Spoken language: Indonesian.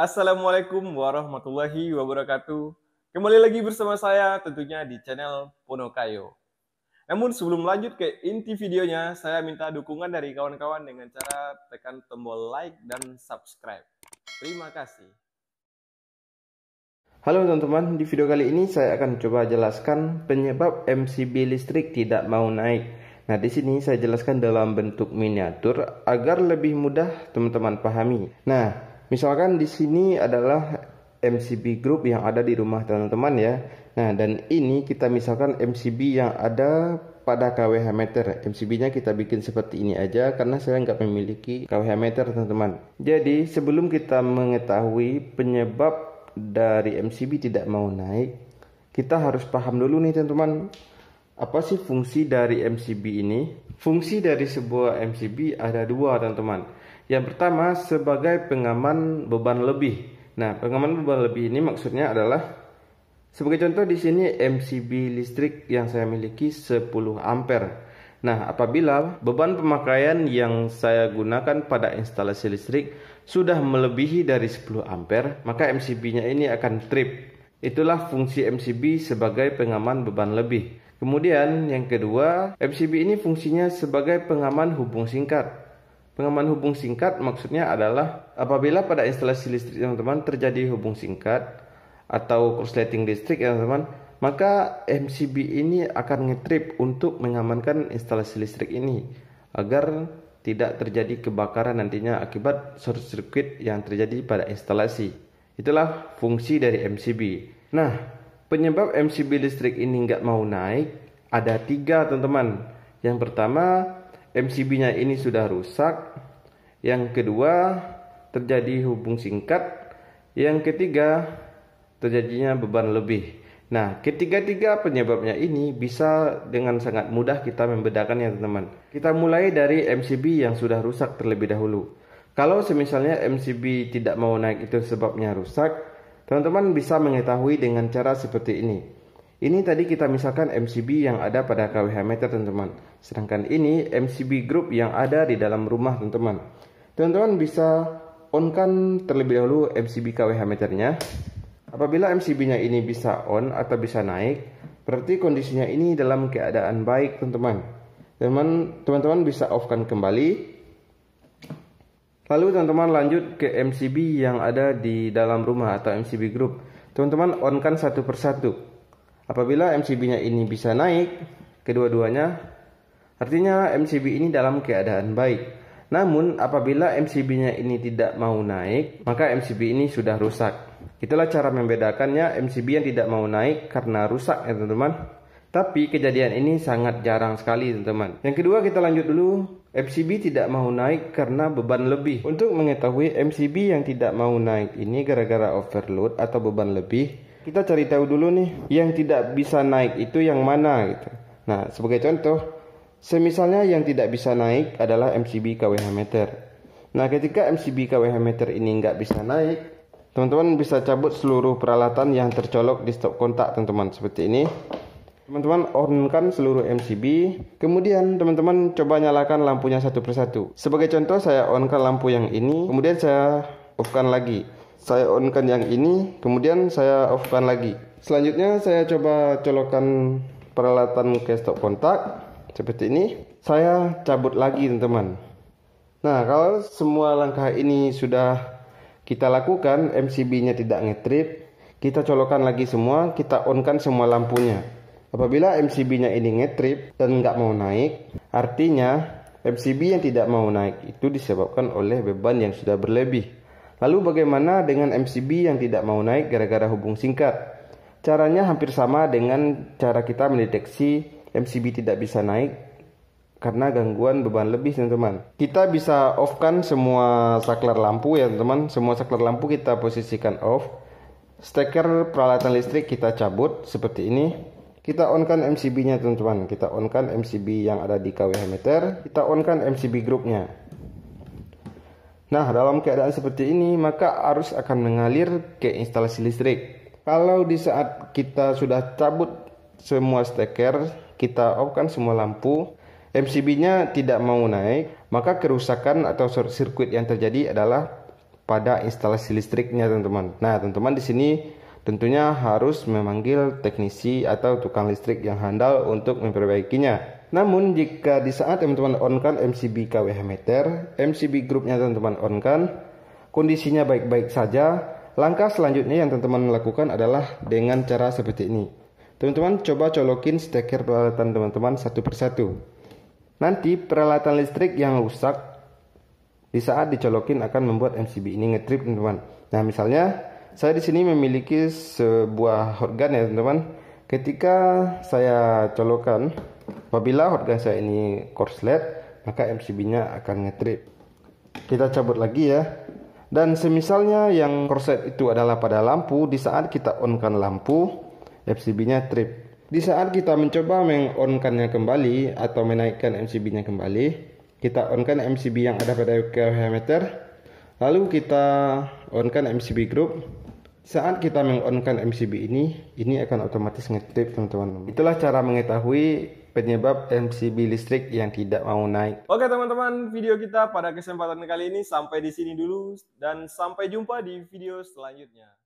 Assalamualaikum warahmatullahi wabarakatuh. Kembali lagi bersama saya tentunya di channel Ponokayo. Namun sebelum lanjut ke inti videonya, saya minta dukungan dari kawan-kawan dengan cara tekan tombol like dan subscribe. Terima kasih. Halo teman-teman, di video kali ini saya akan coba jelaskan penyebab MCB listrik tidak mau naik. Nah, di sini saya jelaskan dalam bentuk miniatur agar lebih mudah teman-teman pahami. Nah, misalkan di sini adalah MCB group yang ada di rumah teman-teman ya. Nah, dan ini kita misalkan MCB yang ada pada kWh meter. MCB-nya kita bikin seperti ini aja karena saya nggak memiliki kWh meter teman-teman. Jadi sebelum kita mengetahui penyebab dari MCB tidak mau naik, kita harus paham dulu nih teman-teman, apa sih fungsi dari MCB ini? Fungsi dari sebuah MCB ada dua teman-teman. Yang pertama sebagai pengaman beban lebih. Nah, pengaman beban lebih ini maksudnya adalah sebagai contoh di sini MCB listrik yang saya miliki 10 ampere. Nah, apabila beban pemakaian yang saya gunakan pada instalasi listrik sudah melebihi dari 10 ampere, maka MCB-nya ini akan trip. Itulah fungsi MCB sebagai pengaman beban lebih. Kemudian yang kedua, MCB ini fungsinya sebagai pengaman hubung singkat. Pengaman hubung singkat maksudnya adalah apabila pada instalasi listrik teman-teman terjadi hubung singkat atau korsleting listrik ya teman-teman, maka MCB ini akan ngetrip untuk mengamankan instalasi listrik ini agar tidak terjadi kebakaran nantinya akibat short circuit yang terjadi pada instalasi. Itulah fungsi dari MCB. Nah, penyebab MCB listrik ini nggak mau naik ada 3 teman-teman. Yang pertama, MCB-nya ini sudah rusak. Yang kedua, terjadi hubung singkat. Yang ketiga, terjadinya beban lebih. Nah, ketiga-tiga penyebabnya ini bisa dengan sangat mudah kita membedakannya teman-teman. Kita mulai dari MCB yang sudah rusak terlebih dahulu. Kalau semisalnya MCB tidak mau naik itu sebabnya rusak, teman-teman bisa mengetahui dengan cara seperti ini. Ini tadi kita misalkan MCB yang ada pada kWh meter teman-teman. Sedangkan ini MCB group yang ada di dalam rumah teman-teman. Teman-teman bisa on-kan terlebih dahulu MCB kWh meternya. Apabila MCB-nya ini bisa on atau bisa naik, berarti kondisinya ini dalam keadaan baik teman-teman. Teman-teman bisa off-kan kembali. Lalu teman-teman lanjut ke MCB yang ada di dalam rumah atau MCB group. Teman-teman on-kan satu persatu. Apabila MCB-nya ini bisa naik, kedua-duanya, artinya MCB ini dalam keadaan baik. Namun apabila MCB-nya ini tidak mau naik, maka MCB ini sudah rusak. Itulah cara membedakannya MCB yang tidak mau naik karena rusak ya teman-teman. Tapi kejadian ini sangat jarang sekali teman-teman. Yang kedua kita lanjut dulu. MCB tidak mau naik karena beban lebih. Untuk mengetahui MCB yang tidak mau naik ini gara-gara overload atau beban lebih, kita cari tahu dulu nih yang tidak bisa naik itu yang mana gitu. Nah, sebagai contoh, semisalnya yang tidak bisa naik adalah MCB kWh meter. Nah, ketika MCB kWh meter ini nggak bisa naik, teman-teman bisa cabut seluruh peralatan yang tercolok di stop kontak teman-teman seperti ini. Teman-teman on-kan seluruh MCB. Kemudian teman-teman coba nyalakan lampunya satu persatu. Sebagai contoh saya on-kan lampu yang ini, kemudian saya off-kan lagi. Saya on-kan yang ini, kemudian saya off-kan lagi. Selanjutnya saya coba colokkan peralatan ke stop kontak seperti ini. Saya cabut lagi teman-teman. Nah, kalau semua langkah ini sudah kita lakukan, MCB-nya tidak ngetrip, kita colokkan lagi semua, kita on-kan semua lampunya. Apabila MCB-nya ini ngetrip dan nggak mau naik, artinya MCB yang tidak mau naik itu disebabkan oleh beban yang sudah berlebih. Lalu bagaimana dengan MCB yang tidak mau naik gara-gara hubung singkat? Caranya hampir sama dengan cara kita mendeteksi MCB tidak bisa naik karena gangguan beban lebih teman-teman. Kita bisa off-kan semua saklar lampu ya teman-teman. Semua saklar lampu kita posisikan off. Steker peralatan listrik kita cabut seperti ini. Kita on-kan MCB-nya teman-teman. Kita on-kan MCB yang ada di kWh meter. Kita on-kan MCB group-nya. Nah, dalam keadaan seperti ini maka arus akan mengalir ke instalasi listrik. Kalau di saat kita sudah cabut semua steker, kita off-kan semua lampu, MCB-nya tidak mau naik, maka kerusakan atau short circuit yang terjadi adalah pada instalasi listriknya, teman-teman. Nah, teman-teman di sini tentunya harus memanggil teknisi atau tukang listrik yang handal untuk memperbaikinya. Namun jika di saat teman-teman on-kan MCB KWH meter, MCB grupnya teman-teman on-kan, kondisinya baik-baik saja, langkah selanjutnya yang teman-teman lakukan adalah dengan cara seperti ini. Teman-teman coba colokin steker peralatan teman-teman satu persatu. Nanti peralatan listrik yang rusak di saat dicolokin akan membuat MCB ini ngetrip, teman-teman. Nah, misalnya saya di sini memiliki sebuah hotgun ya, teman-teman. Ketika saya colokan, apabila hotgun saya ini korslet, maka MCB-nya akan ngetrip. Kita cabut lagi ya. Dan semisalnya yang korslet itu adalah pada lampu, di saat kita on-kan lampu, MCB-nya trip. Di saat kita mencoba meng-on-kannya kembali atau menaikkan MCB-nya kembali, kita on-kan MCB yang ada pada KWH meter, lalu kita on-kan MCB group. Saat kita meng-on-kan MCB ini akan otomatis ngetrip, teman-teman. Itulah cara mengetahui penyebab MCB listrik yang tidak mau naik. Oke teman-teman, video kita pada kesempatan kali ini sampai di sini dulu dan sampai jumpa di video selanjutnya.